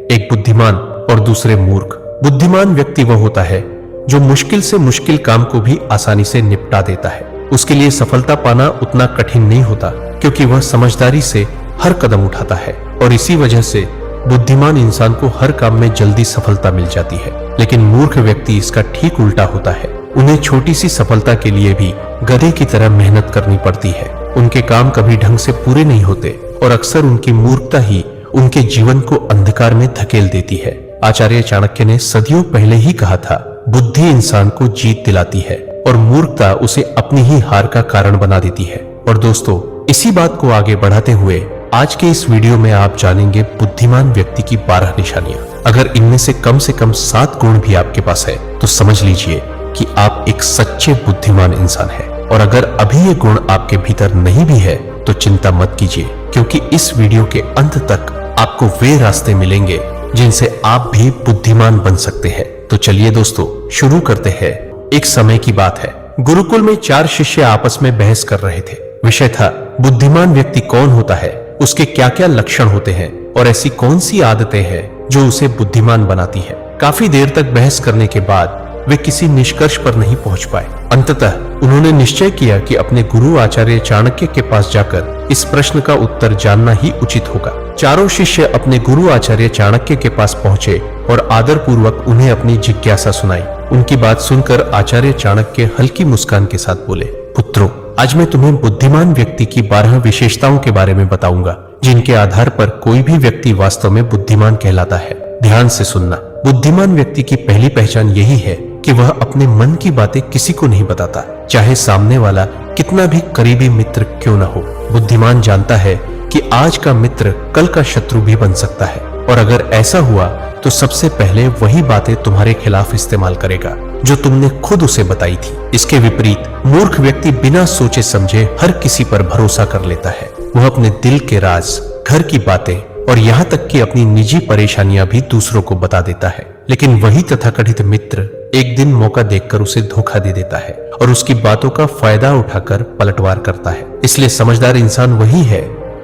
एक बुद्धिमान और दूसरे मूर्ख। बुद्धिमान व्यक्ति वह होता है जो मुश्किल से मुश्किल काम को भी आसानी से निपटा देता है। उसके लिए सफलता पाना उतना कठिन नहीं होता, क्योंकि वह समझदारी से हर कदम उठाता है और इसी वजह से बुद्धिमान इंसान को हर काम में जल्दी सफलता मिल जाती है। लेकिन मूर्ख व्यक्ति इसका ठीक उल्टा होता है। उन्हें छोटी सी सफलता के लिए भी गधे की तरह मेहनत करनी पड़ती है। उनके काम कभी ढंग से पूरे नहीं होते और अक्सर उनकी मूर्खता ही उनके जीवन को अंधकार में धकेल देती है। आचार्य चाणक्य ने सदियों पहले ही कहा था, बुद्धि इंसान को जीत दिलाती है और मूर्खता उसे अपनी ही हार का कारण बना देती है। और दोस्तों, इसी बात को आगे बढ़ाते हुए आज के इस वीडियो में आप जानेंगे बुद्धिमान व्यक्ति की 12 निशानियां। अगर इनमें से कम 7 गुण भी आपके पास है तो समझ लीजिए कि आप एक सच्चे बुद्धिमान इंसान हैं। और अगर अभी ये गुण आपके भीतर नहीं भी है तो चिंता मत कीजिए, क्योंकि इस वीडियो के अंत तक आपको वे रास्ते मिलेंगे जिनसे आप भी बुद्धिमान बन सकते हैं। तो चलिए दोस्तों, शुरू करते हैं। एक समय की बात है, गुरुकुल में 4 शिष्य आपस में बहस कर रहे थे। विषय था, बुद्धिमान व्यक्ति कौन होता है, उसके क्या क्या लक्षण होते हैं और ऐसी कौन सी आदतें हैं जो उसे बुद्धिमान बनाती है। काफी देर तक बहस करने के बाद वे किसी निष्कर्ष पर नहीं पहुंच पाए। अंततः उन्होंने निश्चय किया कि अपने गुरु आचार्य चाणक्य के पास जाकर इस प्रश्न का उत्तर जानना ही उचित होगा। चारों शिष्य अपने गुरु आचार्य चाणक्य के पास पहुंचे और आदर पूर्वक उन्हें अपनी जिज्ञासा सुनाई। उनकी बात सुनकर आचार्य चाणक्य हल्की मुस्कान के साथ बोले, पुत्रों, आज मैं तुम्हें बुद्धिमान व्यक्ति की 12 विशेषताओं के बारे में बताऊंगा, जिनके आधार पर कोई भी व्यक्ति वास्तव में बुद्धिमान कहलाता है। ध्यान से सुनना। बुद्धिमान व्यक्ति की पहली पहचान यही है कि वह अपने मन की बातें किसी को नहीं बताता, चाहे सामने वाला कितना भी करीबी मित्र क्यों न हो। बुद्धिमान जानता है कि आज का मित्र कल का शत्रु भी बन सकता है, और अगर ऐसा हुआ तो सबसे पहले वही बातें तुम्हारे खिलाफ इस्तेमाल करेगा जो तुमने खुद उसे बताई थी। इसके विपरीत मूर्ख व्यक्ति बिना सोचे समझे हर किसी पर भरोसा कर लेता है। वह अपने दिल के राज, घर की बातें और यहाँ तक कि अपनी निजी परेशानियां भी दूसरों को बता देता है। लेकिन वही तथाकथित मित्र एक दिन मौका देखकर उसे धोखा दे देता है और उसकी बातों का फायदा उठाकर पलटवार करता है। इसलिए समझदार इंसान वही है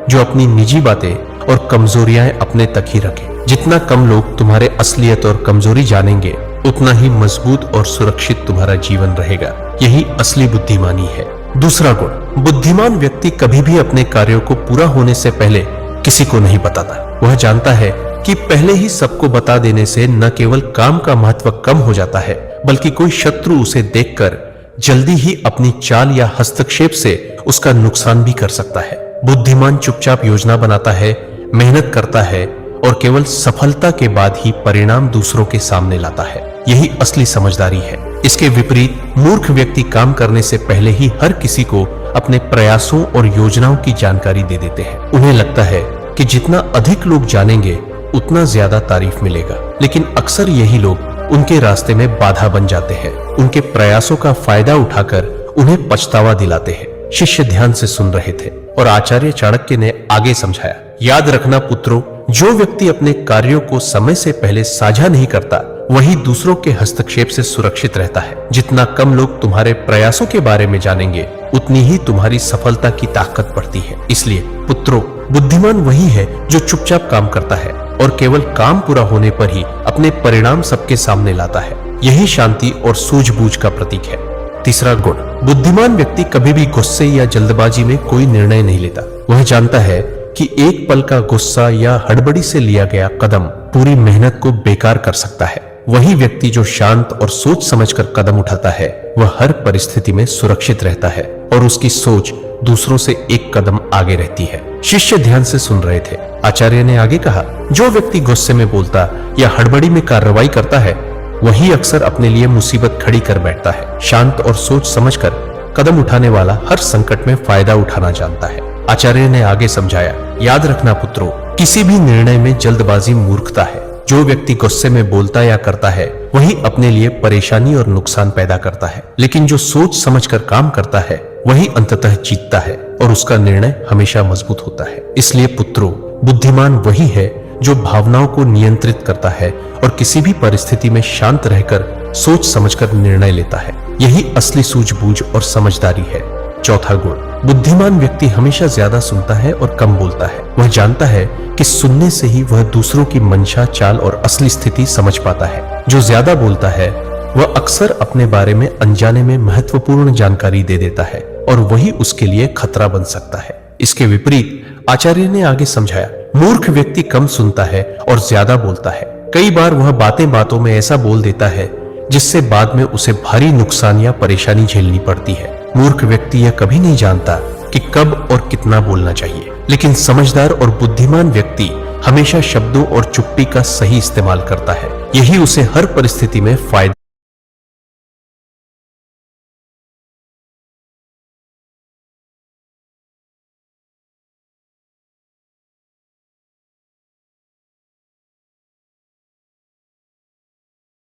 जो अपनी निजी बातें और कमजोरियां अपने तक ही रखे। जितना कम लोग तुम्हारे असलियत और कमजोरी जानेंगे, उतना ही मजबूत और सुरक्षित तुम्हारा जीवन रहेगा। यही असली बुद्धिमानी है। दूसरा गुण, बुद्धिमान व्यक्ति कभी भी अपने कार्यों को पूरा होने से पहले किसी को नहीं बताता। वह जानता है कि पहले ही सबको बता देने से न केवल काम का महत्व कम हो जाता है, बल्कि कोई शत्रु उसे देखकर जल्दी ही अपनी चाल या हस्तक्षेप से उसका नुकसान भी कर सकता है। बुद्धिमान चुपचाप योजना बनाता है, मेहनत करता है और केवल सफलता के बाद ही परिणाम दूसरों के सामने लाता है। यही असली समझदारी है। इसके विपरीत मूर्ख व्यक्ति काम करने से पहले ही हर किसी को अपने प्रयासों और योजनाओं की जानकारी दे देते हैं। उन्हें लगता है कि जितना अधिक लोग जानेंगे उतना ज्यादा तारीफ मिलेगा, लेकिन अक्सर यही लोग उनके रास्ते में बाधा बन जाते हैं। उनके प्रयासों का फायदा उठाकर उन्हें पछतावा दिलाते हैं। शिष्य ध्यान से सुन रहे थे और आचार्य चाणक्य ने आगे समझाया, याद रखना पुत्रों, जो व्यक्ति अपने कार्यों को समय से पहले साझा नहीं करता, वही दूसरों के हस्तक्षेप से सुरक्षित रहता है। जितना कम लोग तुम्हारे प्रयासों के बारे में जानेंगे, उतनी ही तुम्हारी सफलता की ताकत बढ़ती है। इसलिए पुत्रों, बुद्धिमान वही है जो चुपचाप काम करता है और केवल काम पूरा होने पर ही अपने परिणाम सबके सामने लाता है। यही शांति और सूझबूझ का प्रतीक है। तीसरा गुण, बुद्धिमान व्यक्ति कभी भी गुस्से या जल्दबाजी में कोई निर्णय नहीं लेता। वह जानता है कि एक पल का गुस्सा या हड़बड़ी से लिया गया कदम पूरी मेहनत को बेकार कर सकता है। वही व्यक्ति जो शांत और सोच समझकर कदम उठाता है, वह हर परिस्थिति में सुरक्षित रहता है और उसकी सोच दूसरों से एक कदम आगे रहती है। शिष्य ध्यान से सुन रहे थे। आचार्य ने आगे कहा, जो व्यक्ति गुस्से में बोलता या हड़बड़ी में कार्रवाई करता है, वही अक्सर अपने लिए मुसीबत खड़ी कर बैठता है। शांत और सोच समझकर कदम उठाने वाला हर संकट में फायदा उठाना जानता है। आचार्य ने आगे समझाया, याद रखना पुत्रों, किसी भी निर्णय में जल्दबाजी मूर्खता है। जो व्यक्ति गुस्से में बोलता या करता है, वही अपने लिए परेशानी और नुकसान पैदा करता है। लेकिन जो सोच समझकर काम करता है, वही अंततः जीतता है और उसका निर्णय हमेशा मजबूत होता है। इसलिए पुत्रों, बुद्धिमान वही है जो भावनाओं को नियंत्रित करता है और किसी भी परिस्थिति में शांत रहकर सोच समझकर निर्णय लेता है। यही असली सूझबूझ और समझदारी है। चौथा गुण, बुद्धिमान व्यक्ति हमेशा ज्यादा सुनता है और कम बोलता है। वह जानता है कि सुनने से ही वह दूसरों की मंशा, चाल और असली स्थिति समझ पाता है। जो ज्यादा बोलता है वह अक्सर अपने बारे में अनजाने में महत्वपूर्ण जानकारी दे देता है और वही उसके लिए खतरा बन सकता है। इसके विपरीत आचार्य ने आगे समझाया, मूर्ख व्यक्ति कम सुनता है और ज्यादा बोलता है। कई बार वह बातें बातों में ऐसा बोल देता है जिससे बाद में उसे भारी नुकसान या परेशानी झेलनी पड़ती है। मूर्ख व्यक्ति यह कभी नहीं जानता कि कब और कितना बोलना चाहिए, लेकिन समझदार और बुद्धिमान व्यक्ति हमेशा शब्दों और चुप्पी का सही इस्तेमाल करता है। यही उसे हर परिस्थिति में फायदा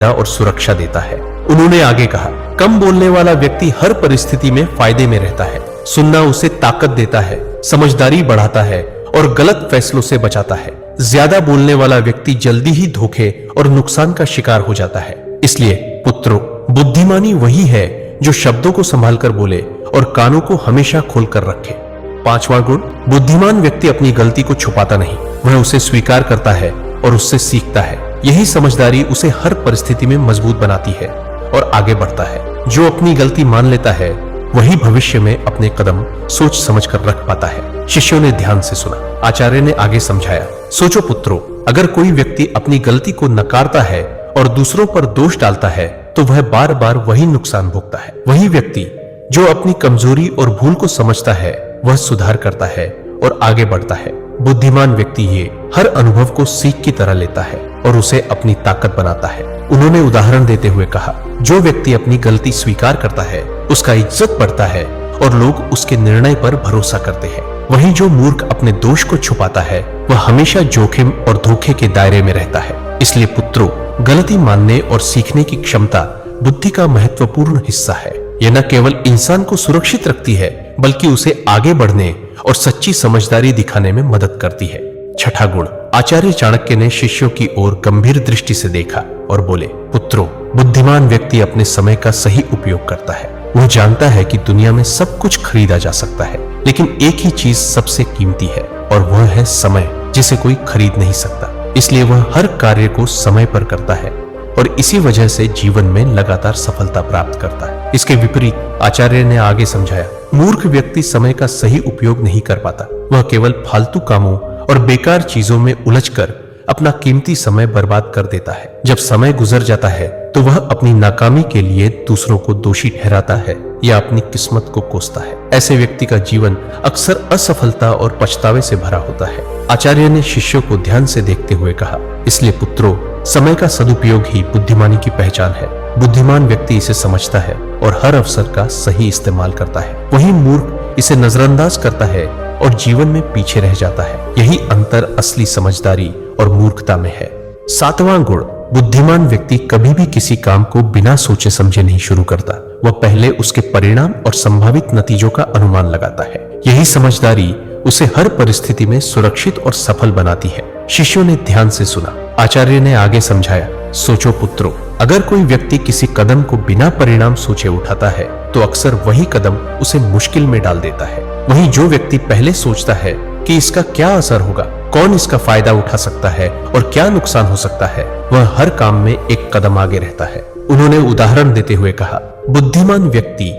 और सुरक्षा देता है। उन्होंने आगे कहा, कम बोलने वाला व्यक्ति हर परिस्थिति में फायदे में रहता है। सुनना उसे ताकत देता है, समझदारी बढ़ाता है और गलत फैसलों से बचाता है। ज्यादा बोलने वाला व्यक्ति जल्दी ही धोखे और नुकसान का शिकार हो जाता है। इसलिए पुत्रों, बुद्धिमानी वही है जो शब्दों को संभाल कर बोले और कानों को हमेशा खोलकर रखे। 5वां गुण, बुद्धिमान व्यक्ति अपनी गलती को छुपाता नहीं, वह उसे स्वीकार करता है और उससे सीखता है। यही समझदारी उसे हर परिस्थिति में मजबूत बनाती है और आगे बढ़ता है। जो अपनी गलती मान लेता है वही भविष्य में अपने कदम सोच समझ कर रख पाता है। शिष्यों ने ध्यान से सुना। आचार्य ने आगे समझाया, सोचो पुत्रों, अगर कोई व्यक्ति अपनी गलती को नकारता है और दूसरों पर दोष डालता है तो वह बार बार वही नुकसान भोगता है। वही व्यक्ति जो अपनी कमजोरी और भूल को समझता है वह सुधार करता है और आगे बढ़ता है। बुद्धिमान व्यक्ति ये हर अनुभव को सीख की तरह लेता है और उसे अपनी ताकत बनाता है। उन्होंने उदाहरण देते हुए कहा, जो व्यक्ति अपनी गलती स्वीकार करता है उसका इज्जत बढ़ता है और लोग उसके निर्णय पर भरोसा करते हैं। वहीं जो मूर्ख अपने दोष को छुपाता है वह हमेशा जोखिम और धोखे के दायरे में रहता है। इसलिए पुत्रों, गलती मानने और सीखने की क्षमता बुद्धि का महत्वपूर्ण हिस्सा है। यह न केवल इंसान को सुरक्षित रखती है बल्कि उसे आगे बढ़ने और सच्ची समझदारी दिखाने में मदद करती है। 6ठा गुण, आचार्य चाणक्य ने शिष्यों की ओर गंभीर दृष्टि से देखा और बोले, पुत्रों, बुद्धिमान व्यक्ति अपने समय का सही उपयोग करता है। वह जानता है कि दुनिया में सब कुछ खरीदा जा सकता है, लेकिन एक ही चीज सबसे कीमती है और वह है समय, जिसे कोई खरीद नहीं सकता। इसलिए वह हर कार्य को समय पर करता है और इसी वजह से जीवन में लगातार सफलता प्राप्त करता है। इसके विपरीत आचार्य ने आगे समझाया, मूर्ख व्यक्ति समय का सही उपयोग नहीं कर पाता। वह केवल फालतू कामों और बेकार चीजों में उलझकर अपना कीमती समय बर्बाद कर देता है। जब समय गुजर जाता है तो वह अपनी नाकामी के लिए दूसरों को दोषी ठहराता है या अपनी किस्मत को कोसता है। ऐसे व्यक्ति का जीवन अक्सर असफलता और पछतावे से भरा होता है। आचार्य ने शिष्यों को ध्यान से देखते हुए कहा, इसलिए पुत्रों, समय का सदुपयोग ही बुद्धिमानी की पहचान है। बुद्धिमान व्यक्ति इसे समझता है और हर अवसर का सही इस्तेमाल करता है। वहीं मूर्ख इसे नजरअंदाज करता है और जीवन में पीछे रह जाता है। यही अंतर असली समझदारी और मूर्खता में है। 7वां गुण, बुद्धिमान व्यक्ति कभी भी किसी काम को बिना सोचे समझे नहीं शुरू करता। वह पहले उसके परिणाम और संभावित नतीजों का अनुमान लगाता है। यही समझदारी उसे हर परिस्थिति में सुरक्षित और सफल बनाती है। शिष्यों ने ध्यान से सुना। आचार्य ने आगे समझाया, सोचो पुत्रों, अगर कोई व्यक्ति किसी कदम को बिना परिणाम सोचे उठाता है तो अक्सर वही कदम उसे मुश्किल में डाल देता है। वहीं जो व्यक्ति पहले सोचता है कि इसका क्या असर होगा, कौन इसका फायदा उठा सकता है और क्या नुकसान हो सकता है, वह हर काम में एक कदम आगे रहता है। उन्होंने उदाहरण देते हुए कहा, बुद्धिमान व्यक्ति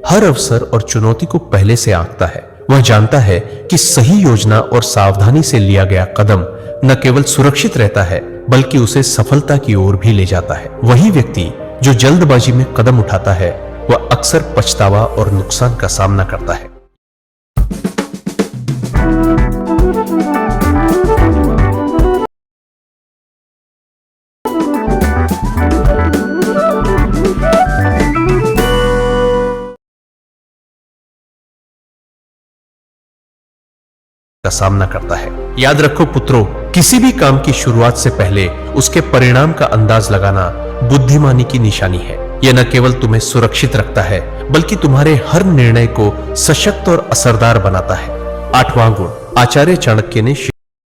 हर अवसर और चुनौती को पहले से आंकता है। वह जानता है कि सही योजना और सावधानी से लिया गया कदम न केवल सुरक्षित रहता है बल्कि उसे सफलता की ओर भी ले जाता है। वही व्यक्ति जो जल्दबाजी में कदम उठाता है वह अक्सर पछतावा और नुकसान का सामना करता है। का सामना करता है। याद रखो पुत्रों, किसी भी काम की शुरुआत से पहले उसके परिणाम का अंदाज लगाना बुद्धिमानी की निशानी है। यह न केवल तुम्हें सुरक्षित रखता है बल्कि तुम्हारे हर निर्णय को सशक्त और असरदार बनाता है। 8वां गुण, आचार्य चाणक्य ने